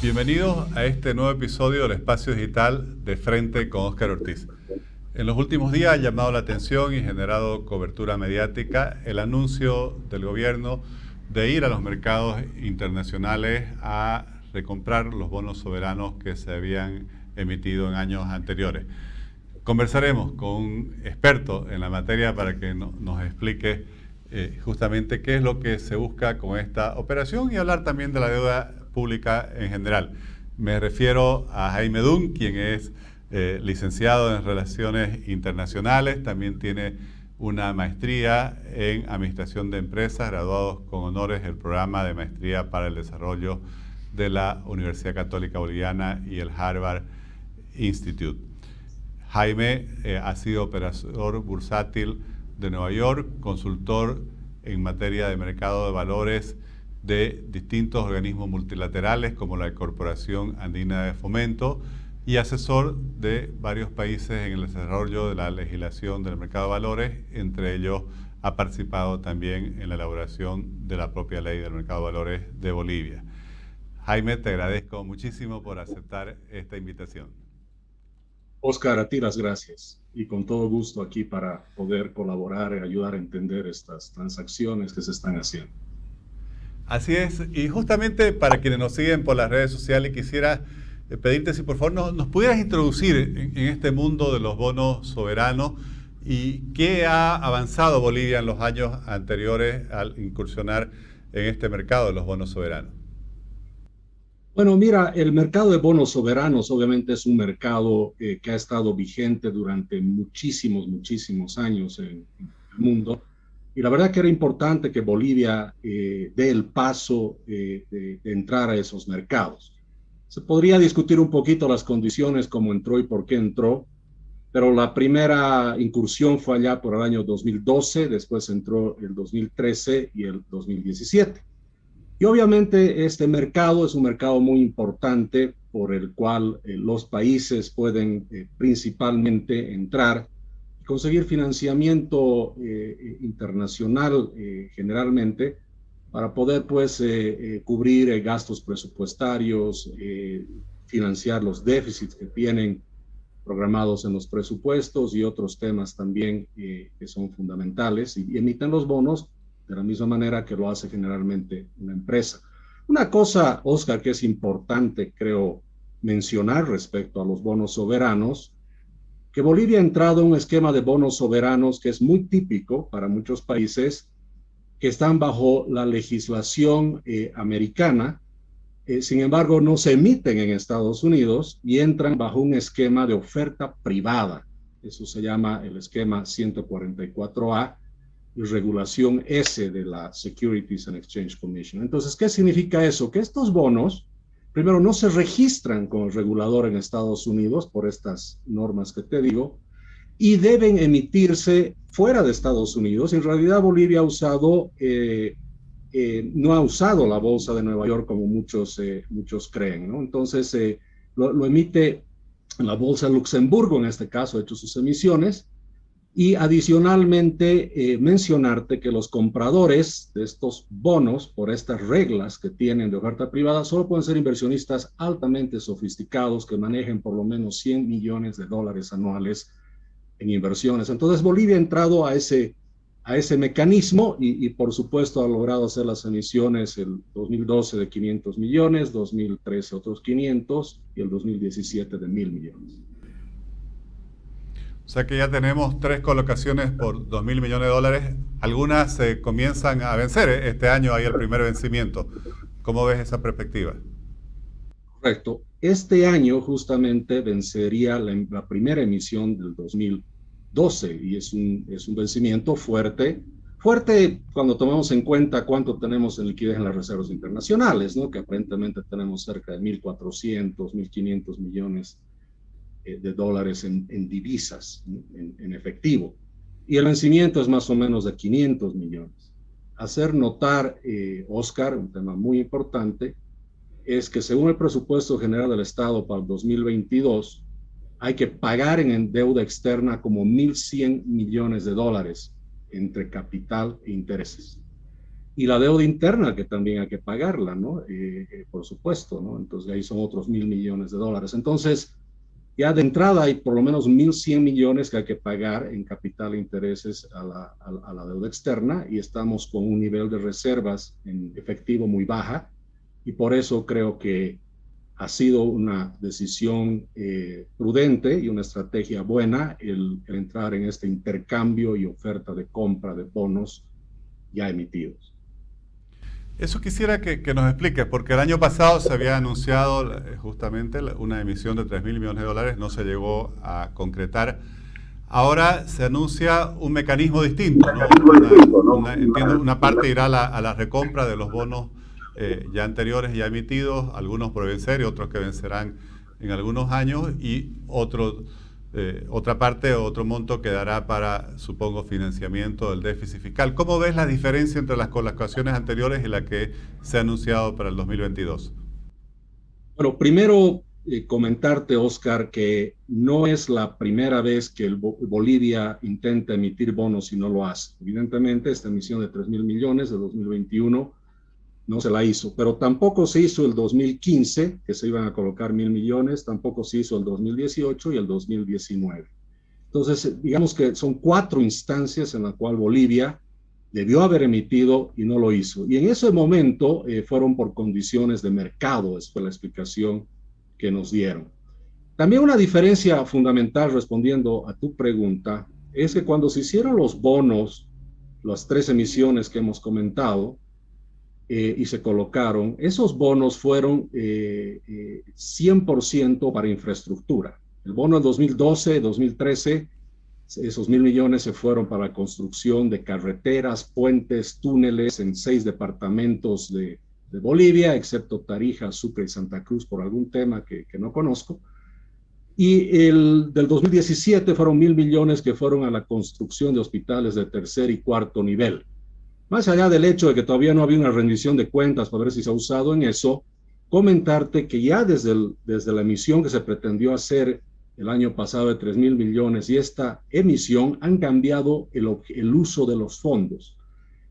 Bienvenidos a este nuevo episodio del Espacio Digital de Frente con Óscar Ortiz. En los últimos días ha llamado la atención y generado cobertura mediática el anuncio del gobierno de ir a los mercados internacionales a recomprar los bonos soberanos que se habían emitido en años anteriores. Conversaremos con un experto en la materia para que nos explique justamente qué es lo que se busca con esta operación y hablar también de la deuda pública en general. Me refiero a Jaime Dunn, quien es licenciado en Relaciones Internacionales, también tiene una maestría en Administración de Empresas, graduados con honores del programa de Maestría para el Desarrollo de la Universidad Católica Boliviana y el Harvard Institute. Jaime ha sido operador bursátil de Nueva York, consultor en materia de mercado de valores de distintos organismos multilaterales como la Corporación Andina de Fomento y asesor de varios países en el desarrollo de la legislación del mercado de valores. Entre ellos ha participado también en la elaboración de la propia ley del mercado de valores de Bolivia. Jaime, te agradezco muchísimo por aceptar esta invitación. Óscar, a ti las gracias y con todo gusto aquí para poder colaborar y ayudar a entender estas transacciones que se están haciendo. Así es, y justamente para quienes nos siguen por las redes sociales quisiera pedirte si por favor nos pudieras introducir en este mundo de los bonos soberanos y qué ha avanzado Bolivia en los años anteriores al incursionar en este mercado de los bonos soberanos. Bueno, mira, el mercado de bonos soberanos obviamente es un mercado que ha estado vigente durante muchísimos años en el mundo. Y la verdad que era importante que Bolivia dé el paso de entrar a esos mercados. Se podría discutir un poquito las condiciones, cómo entró y por qué entró, pero la primera incursión fue allá por el año 2012, después entró el 2013 y el 2017. Y obviamente este mercado es un mercado muy importante por el cual los países pueden principalmente entrar y conseguir financiamiento internacional generalmente para poder pues cubrir gastos presupuestarios, financiar los déficits que tienen programados en los presupuestos y otros temas también que son fundamentales y emiten los bonos de la misma manera que lo hace generalmente una empresa. Una cosa, Óscar, que es importante, creo, mencionar respecto a los bonos soberanos, que Bolivia ha entrado en un esquema de bonos soberanos que es muy típico para muchos países que están bajo la legislación americana, sin embargo, no se emiten en Estados Unidos y entran bajo un esquema de oferta privada. Eso se llama el esquema 144A, y regulación S de la Securities and Exchange Commission. Entonces, ¿qué significa eso? Que estos bonos, primero, no se registran con el regulador en Estados Unidos por estas normas que te digo, y deben emitirse fuera de Estados Unidos. En realidad, Bolivia ha usado, no ha usado la bolsa de Nueva York como muchos creen, ¿no? Entonces, lo emite la bolsa de Luxemburgo, en este caso, ha hecho sus emisiones. Y adicionalmente mencionarte que los compradores de estos bonos, por estas reglas que tienen de oferta privada, solo pueden ser inversionistas altamente sofisticados que manejen por lo menos $100 millones anuales en inversiones. Entonces Bolivia ha entrado a ese mecanismo y por supuesto ha logrado hacer las emisiones el 2012 de 500 millones, 2013 otros 500 y el 2017 de 1.000 millones. O sea que ya tenemos 3 colocaciones por $2.000 millones. Algunas se comienzan a vencer. Este año hay el primer vencimiento. ¿Cómo ves esa perspectiva? Correcto. Este año justamente vencería la primera emisión del 2012 y es un vencimiento fuerte cuando tomamos en cuenta cuánto tenemos en liquidez en las reservas internacionales, ¿no? Que aparentemente tenemos cerca de 1.400, 1.500 millones de dólares en divisas, en efectivo. Y el vencimiento es más o menos de 500 millones. Hacer notar, Óscar, un tema muy importante, es que según el presupuesto general del Estado para el 2022, hay que pagar en deuda externa como 1.100 millones de dólares entre capital e intereses. y la deuda interna que también hay que pagarla, ¿no? Por supuesto, ¿no? Entonces ahí son otros $1.000 millones. Entonces, ya de entrada hay por lo menos 1.100 millones que hay que pagar en capital e intereses a la deuda externa, y estamos con un nivel de reservas en efectivo muy baja, y por eso creo que ha sido una decisión prudente y una estrategia buena el entrar en este intercambio y oferta de compra de bonos ya emitidos. Eso quisiera que nos expliques, porque el año pasado se había anunciado justamente una emisión de $3.000 millones, no se llegó a concretar. Ahora se anuncia un mecanismo distinto, ¿no? Entiendo, una parte irá a la recompra de los bonos ya anteriores, ya emitidos, algunos por vencer y otros que vencerán en algunos años, y otra parte, otro monto quedará para, supongo, financiamiento del déficit fiscal. ¿Cómo ves la diferencia entre las colocaciones anteriores y la que se ha anunciado para el 2022? Bueno, primero comentarte, Oscar, que no es la primera vez que Bolivia intenta emitir bonos y no lo hace. Evidentemente, esta emisión de 3.000 millones de 2021 no se la hizo, pero tampoco se hizo el 2015, que se iban a colocar 1.000 millones, tampoco se hizo el 2018 y el 2019. Entonces, digamos que son 4 instancias en las cuales Bolivia debió haber emitido y no lo hizo. Y en ese momento fueron por condiciones de mercado, esa fue la explicación que nos dieron. También una diferencia fundamental, respondiendo a tu pregunta, es que cuando se hicieron los bonos, las 3 emisiones que hemos comentado, y se colocaron, esos bonos fueron 100% para infraestructura. El bono del 2012, 2013, esos 1.000 millones se fueron para la construcción de carreteras, puentes, túneles en 6 departamentos de Bolivia, excepto Tarija, Sucre y Santa Cruz, por algún tema que no conozco. Y el del 2017 fueron 1.000 millones que fueron a la construcción de hospitales de tercer y cuarto nivel. Más allá del hecho de que todavía no había una rendición de cuentas para ver si se ha usado en eso, comentarte que ya desde la emisión que se pretendió hacer el año pasado de 3.000 millones y esta emisión han cambiado el uso de los fondos.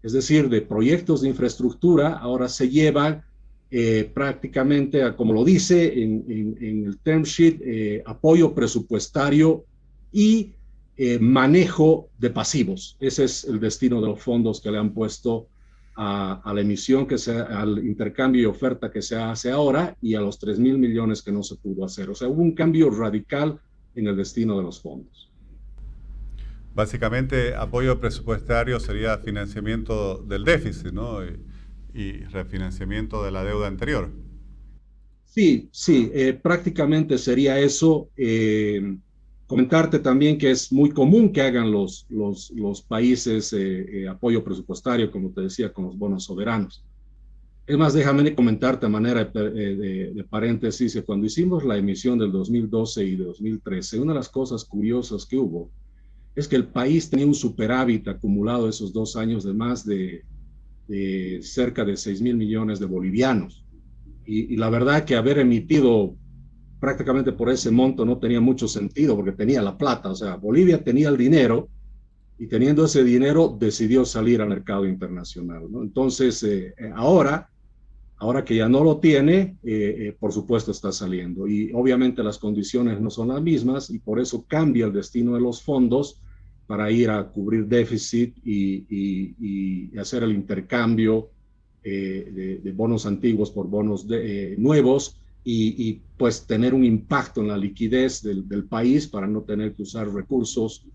Es decir, de proyectos de infraestructura ahora se llevan prácticamente, como lo dice en el term sheet, apoyo presupuestario y manejo de pasivos. Ese es el destino de los fondos que le han puesto a la emisión, al intercambio y oferta que se hace ahora, y a los 3.000 millones que no se pudo hacer. O sea, hubo un cambio radical en el destino de los fondos. Básicamente, apoyo presupuestario sería financiamiento del déficit, ¿no? Y refinanciamiento de la deuda anterior. Sí, prácticamente sería eso. Comentarte también que es muy común que hagan los países apoyo presupuestario, como te decía, con los bonos soberanos. Es más, déjame comentarte a manera de paréntesis, que cuando hicimos la emisión del 2012 y de 2013, una de las cosas curiosas que hubo es que el país tenía un superávit acumulado esos 2 años de más de cerca de 6.000 millones de bolivianos. Y la verdad que haber emitido prácticamente por ese monto no tenía mucho sentido, porque tenía la plata. O sea, Bolivia tenía el dinero, y teniendo ese dinero decidió salir al mercado internacional, ¿no? Entonces, ahora que ya no lo tiene, por supuesto está saliendo. Y obviamente las condiciones no son las mismas, y por eso cambia el destino de los fondos para ir a cubrir déficit y hacer el intercambio de bonos antiguos por bonos nuevos, y pues tener un impacto en la liquidez del país para no tener que usar recursos,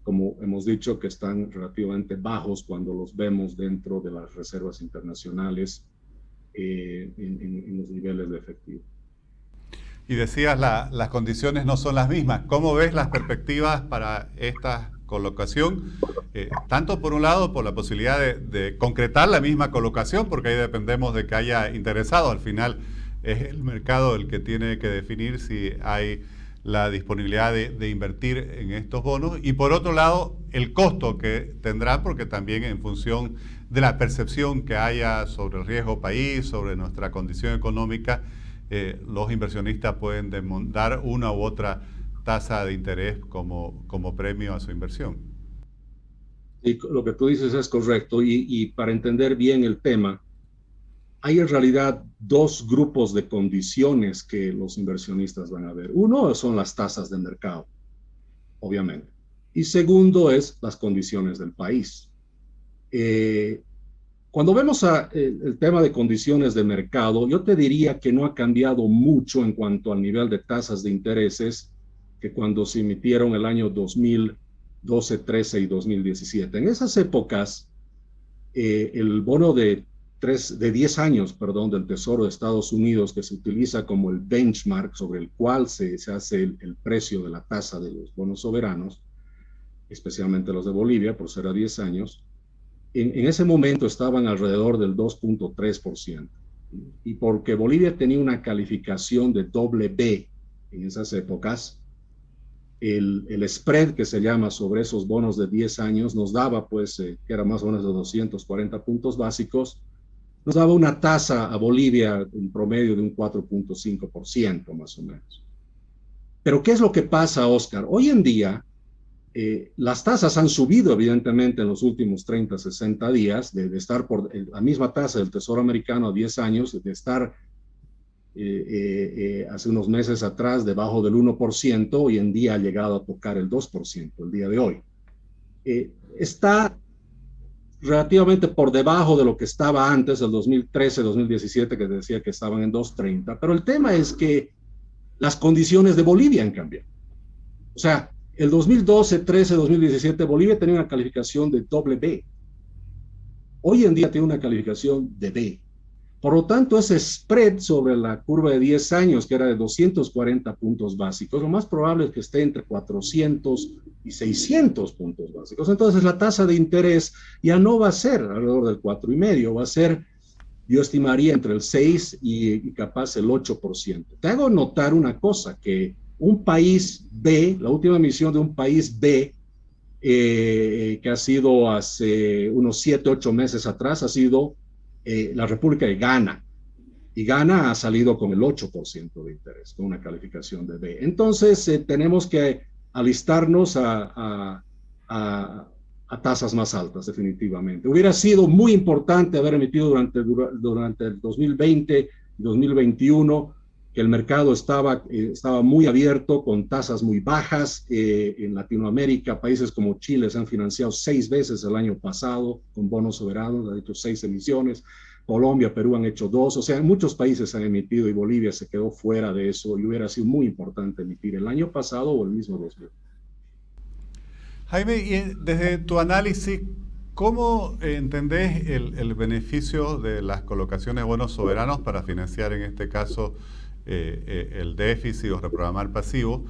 como hemos dicho, que están relativamente bajos cuando los vemos dentro de las reservas internacionales en los niveles de efectivo. Y decías, las condiciones no son las mismas. ¿Cómo ves las perspectivas para esta colocación? Tanto por un lado, por la posibilidad de concretar la misma colocación, porque ahí dependemos de que haya interesados. Al final es el mercado el que tiene que definir si hay la disponibilidad de invertir en estos bonos. Y por otro lado, el costo que tendrá, porque también en función de la percepción que haya sobre el riesgo país, sobre nuestra condición económica, los inversionistas pueden demandar una u otra tasa de interés como premio a su inversión. Y lo que tú dices es correcto y para entender bien el tema, hay en realidad dos grupos de condiciones que los inversionistas van a ver. Uno son las tasas de mercado, obviamente. Y segundo es las condiciones del país. Eh, Cuando vemos el tema de condiciones de mercado, yo te diría que no ha cambiado mucho en cuanto al nivel de tasas de intereses que cuando se emitieron el año 2012, 13 y 2017. En esas épocas, el bono de 10 años, perdón, del Tesoro de Estados Unidos, que se utiliza como el benchmark sobre el cual se hace el precio de la tasa de los bonos soberanos, especialmente los de Bolivia, por ser a 10 años, en ese momento estaban alrededor del 2.3%. Y porque Bolivia tenía una calificación de doble B en esas épocas, el spread que se llama sobre esos bonos de 10 años nos daba, pues, que era más o menos de 240 puntos básicos, nos daba una tasa a Bolivia en promedio de un 4.5% más o menos. Pero ¿qué es lo que pasa, Oscar? Hoy en día, las tasas han subido evidentemente en los últimos 30, 60 días, de estar por la misma tasa del Tesoro americano a 10 años, de estar hace unos meses atrás debajo del 1%, hoy en día ha llegado a tocar el 2% el día de hoy. Está relativamente por debajo de lo que estaba antes, el 2013, 2017, que decía que estaban en 2.30, pero el tema es que las condiciones de Bolivia han cambiado. O sea, el 2012, 13, 2017, Bolivia tenía una calificación de doble B. Hoy en día tiene una calificación de B. Por lo tanto, ese spread sobre la curva de 10 años, que era de 240 puntos básicos, lo más probable es que esté entre 400 y 600 puntos básicos. Entonces, la tasa de interés ya no va a ser alrededor del 4,5%, va a ser, yo estimaría, entre el 6 y capaz el 8%. Te hago notar una cosa, que un país B, la última emisión de un país B, que ha sido hace unos 7, 8 meses atrás, ha sido la República de Ghana. Y Ghana ha salido con el 8% de interés, con una calificación de B. Entonces, tenemos que alistarnos a tasas más altas, definitivamente. Hubiera sido muy importante haber emitido durante el 2020 y 2021, que el mercado estaba muy abierto, con tasas muy bajas. En Latinoamérica, países como Chile se han financiado 6 veces el año pasado con bonos soberanos, han hecho 6 emisiones. Colombia, Perú han hecho 2, o sea, muchos países han emitido y Bolivia se quedó fuera de eso y hubiera sido muy importante emitir el año pasado o el mismo 2000. Jaime, y desde tu análisis, ¿cómo entendés el beneficio de las colocaciones de bonos soberanos para financiar, en este caso, el déficit o reprogramar pasivo,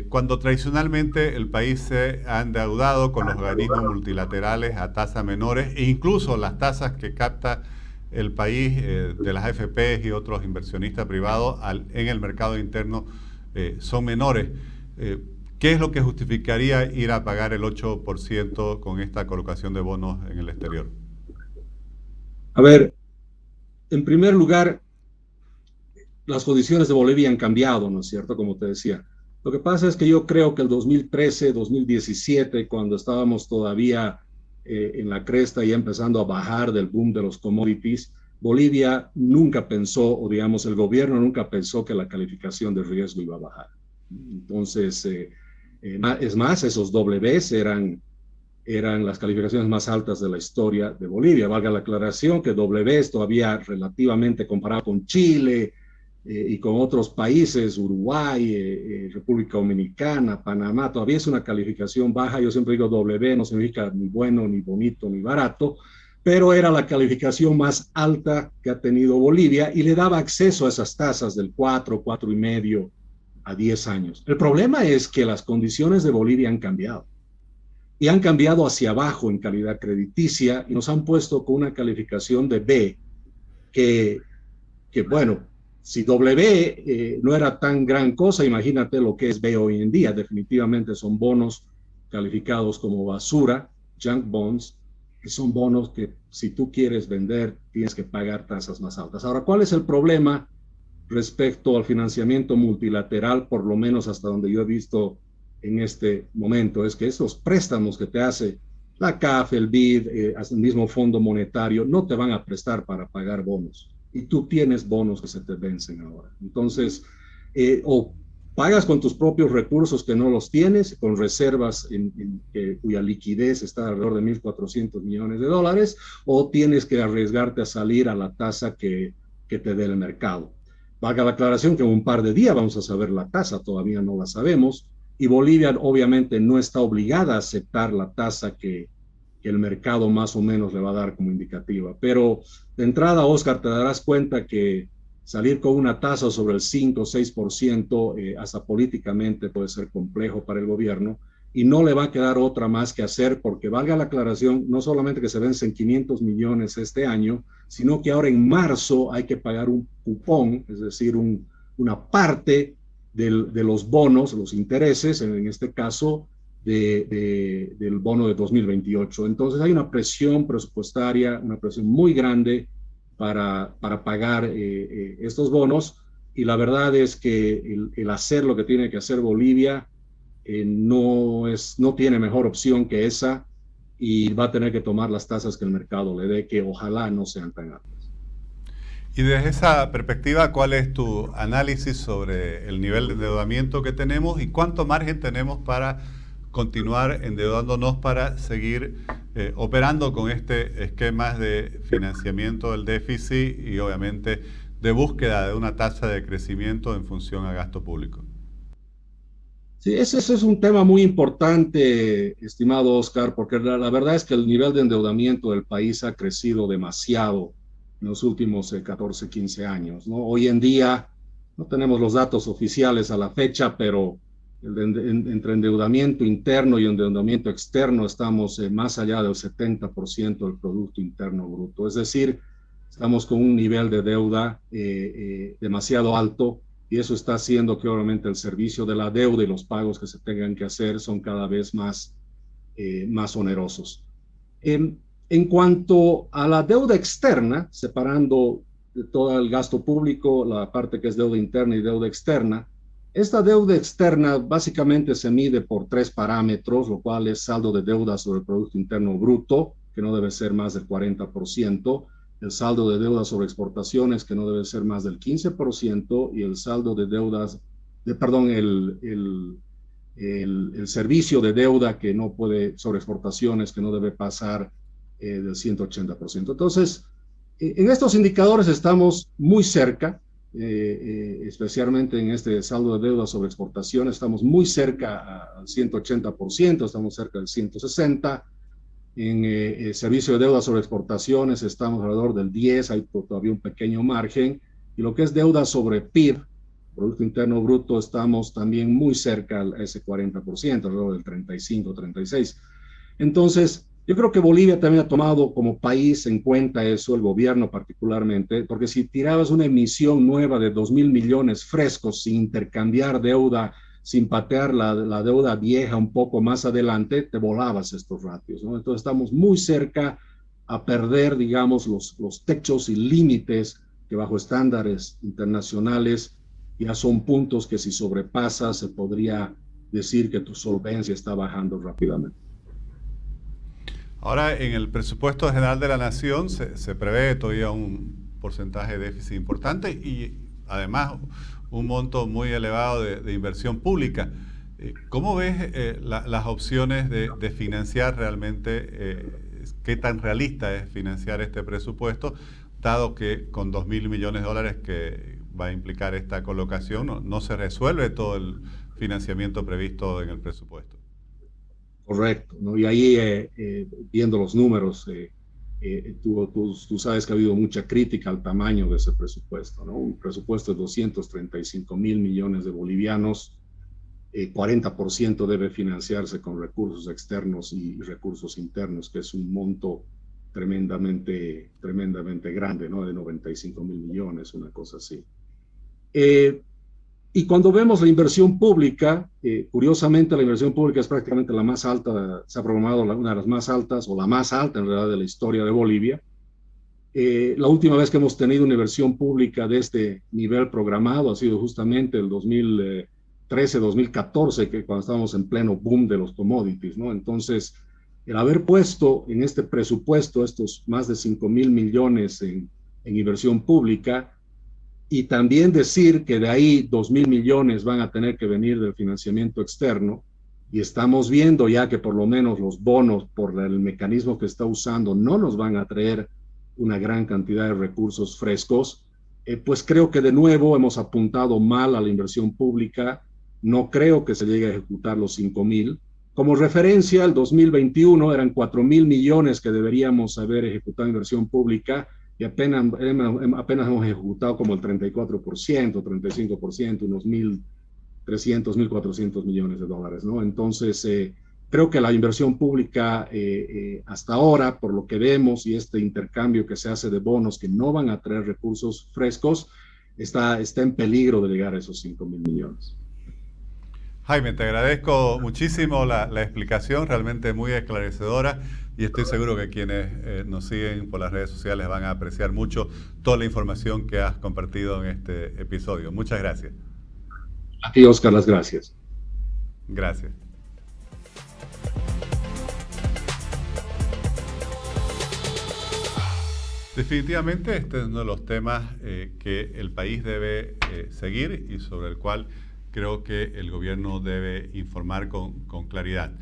cuando tradicionalmente el país se ha endeudado con los organismos multilaterales a tasas menores e incluso las tasas que capta el país de las AFP y otros inversionistas privados en el mercado interno son menores? ¿Qué es lo que justificaría ir a pagar el 8% con esta colocación de bonos en el exterior? A ver, en primer lugar, las condiciones de Bolivia han cambiado, ¿no es cierto? Como te decía. Lo que pasa es que yo creo que el 2013, 2017, cuando estábamos todavía en la cresta y empezando a bajar del boom de los commodities, Bolivia nunca pensó, o digamos el gobierno nunca pensó que la calificación de riesgo iba a bajar. Entonces, es más, esos Ws eran las calificaciones más altas de la historia de Bolivia. Valga la aclaración que W es todavía relativamente comparado con Chile y con otros países, Uruguay, República Dominicana, Panamá, todavía es una calificación baja. Yo siempre digo W, no significa ni bueno, ni bonito, ni barato, pero era la calificación más alta que ha tenido Bolivia y le daba acceso a esas tasas del 4, 4,5 a 10 años. El problema es que las condiciones de Bolivia han cambiado. Y han cambiado hacia abajo en calidad crediticia y nos han puesto con una calificación de B que bueno, si W no era tan gran cosa, imagínate lo que es B hoy en día. Definitivamente son bonos calificados como basura, junk bonds, que son bonos que si tú quieres vender tienes que pagar tasas más altas. Ahora, ¿cuál es el problema respecto al financiamiento multilateral, por lo menos hasta donde yo he visto en este momento? Es que esos préstamos que te hace La CAF, el BID, hasta el mismo Fondo Monetario, no te van a prestar para pagar bonos. Y tú tienes bonos que se te vencen ahora. Entonces, o pagas con tus propios recursos que no los tienes, con reservas cuya liquidez está alrededor de 1.400 millones de dólares, o tienes que arriesgarte a salir a la tasa que te dé el mercado. Valga la aclaración que en un par de días vamos a saber la tasa, todavía no la sabemos, y Bolivia obviamente no está obligada a aceptar la tasa que el mercado más o menos le va a dar como indicativa. Pero de entrada, Oscar, te darás cuenta que salir con una tasa sobre el 5 o 6%, hasta políticamente puede ser complejo para el gobierno, y no le va a quedar otra más que hacer, porque valga la aclaración, no solamente que se vencen 500 millones este año, sino que ahora en marzo hay que pagar un cupón, es decir, una parte de los bonos, los intereses, en este caso, del bono de 2028. Entonces hay una presión presupuestaria, una presión muy grande para pagar estos bonos, y la verdad es que el hacer lo que tiene que hacer Bolivia no tiene mejor opción que esa, y va a tener que tomar las tasas que el mercado le dé, que ojalá no sean tan altas. Y desde esa perspectiva, ¿cuál es tu análisis sobre el nivel de endeudamiento que tenemos y cuánto margen tenemos para continuar endeudándonos para seguir operando con este esquema de financiamiento del déficit y obviamente de búsqueda de una tasa de crecimiento en función al gasto público? Sí, ese es un tema muy importante, estimado Oscar, porque la verdad es que el nivel de endeudamiento del país ha crecido demasiado en los últimos 14, 15 años, ¿no? Hoy en día no tenemos los datos oficiales a la fecha, pero entre endeudamiento interno y endeudamiento externo estamos más allá del 70% del Producto Interno Bruto. Es decir, estamos con un nivel de deuda demasiado alto, y eso está haciendo que obviamente el servicio de la deuda y los pagos que se tengan que hacer son cada vez más onerosos. En cuanto a la deuda externa, separando de todo el gasto público, la parte que es deuda interna y deuda externa, esta deuda externa básicamente se mide por 3 parámetros, lo cual es saldo de deuda sobre el Producto Interno Bruto, que no debe ser más del 40%, el saldo de deuda sobre exportaciones, que no debe ser más del 15%, y el saldo de deudas, el servicio de deuda que no puede, sobre exportaciones, que no debe pasar del 180%. Entonces, en estos indicadores estamos muy cerca, especialmente en este saldo de deuda sobre exportaciones, estamos muy cerca al 180%, estamos cerca del 160%. En servicio de deuda sobre exportaciones estamos alrededor del 10%, hay todavía un pequeño margen, y lo que es deuda sobre PIB, Producto Interno Bruto, estamos también muy cerca a ese 40%, alrededor del 35, 36%. Entonces, yo creo que Bolivia también ha tomado como país en cuenta eso, el gobierno particularmente, porque si tirabas una emisión nueva de 2.000 millones frescos sin intercambiar deuda, sin patear la deuda vieja un poco más adelante, te volabas estos ratios, ¿no? Entonces estamos muy cerca a perder, digamos, los techos y límites que bajo estándares internacionales ya son puntos que si sobrepasas se podría decir que tu solvencia está bajando rápidamente. Ahora, en el presupuesto general de la Nación se prevé todavía un porcentaje de déficit importante y además un monto muy elevado de inversión pública. ¿Cómo ves las opciones de financiar realmente? ¿Qué tan realista es financiar este presupuesto, dado que con 2.000 millones de dólares que va a implicar esta colocación no se resuelve todo el financiamiento previsto en el presupuesto? Correcto, ¿no? Y ahí, viendo los números, tú sabes que ha habido mucha crítica al tamaño de ese presupuesto, ¿no? Un presupuesto de 235.000 millones de bolivianos, 40% debe financiarse con recursos externos y recursos internos, que es un monto tremendamente grande, ¿no? De 95.000 millones, una cosa así. Y cuando vemos la inversión pública, curiosamente la inversión pública es prácticamente la más alta, se ha programado una de las más altas, o la más alta en realidad de la historia de Bolivia. La última vez que hemos tenido una inversión pública de este nivel programado ha sido justamente el 2013, 2014, que cuando estábamos en pleno boom de los commodities, ¿no? Entonces, El haber puesto en este presupuesto estos más de 5.000 millones en inversión pública y también decir que de ahí 2.000 millones van a tener que venir del financiamiento externo, y estamos viendo ya que por lo menos los bonos, por el mecanismo que está usando, no nos van a traer una gran cantidad de recursos frescos, pues creo que de nuevo hemos apuntado mal a la inversión pública. No creo que se llegue a ejecutar los 5.000. Como referencia, el 2021 eran 4.000 millones que deberíamos haber ejecutado en inversión pública, y apenas hemos ejecutado como el 34%, 35%, unos 1.300, 1.400 millones de dólares, ¿no? Entonces, creo que la inversión pública hasta ahora, por lo que vemos, y este intercambio que se hace de bonos que no van a traer recursos frescos, está en peligro de llegar a esos 5.000 millones. Jaime, te agradezco muchísimo la explicación, realmente muy esclarecedora, y estoy seguro que quienes nos siguen por las redes sociales van a apreciar mucho toda la información que has compartido en este episodio. Muchas gracias. A ti, Oscar, las gracias. Gracias. Definitivamente este es uno de los temas que el país debe seguir y sobre el cual creo que el gobierno debe informar con claridad.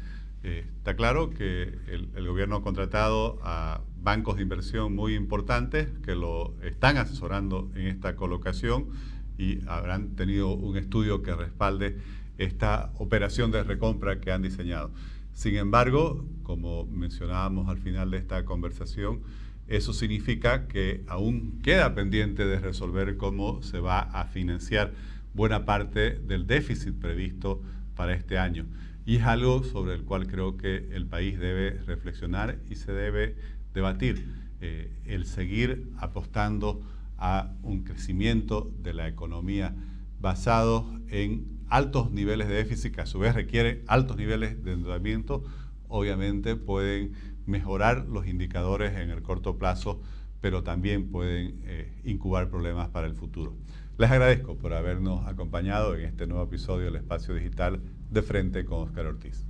Está claro que el gobierno ha contratado a bancos de inversión muy importantes que lo están asesorando en esta colocación y habrán tenido un estudio que respalde esta operación de recompra que han diseñado. Sin embargo, como mencionábamos al final de esta conversación, eso significa que aún queda pendiente de resolver cómo se va a financiar buena parte del déficit previsto para este año. Y es algo sobre el cual creo que el país debe reflexionar y se debe debatir. El seguir apostando a un crecimiento de la economía basado en altos niveles de déficit, que a su vez requiere altos niveles de endeudamiento, obviamente pueden mejorar los indicadores en el corto plazo, pero también pueden incubar problemas para el futuro. Les agradezco por habernos acompañado en este nuevo episodio del Espacio Digital de Frente con Óscar Ortiz.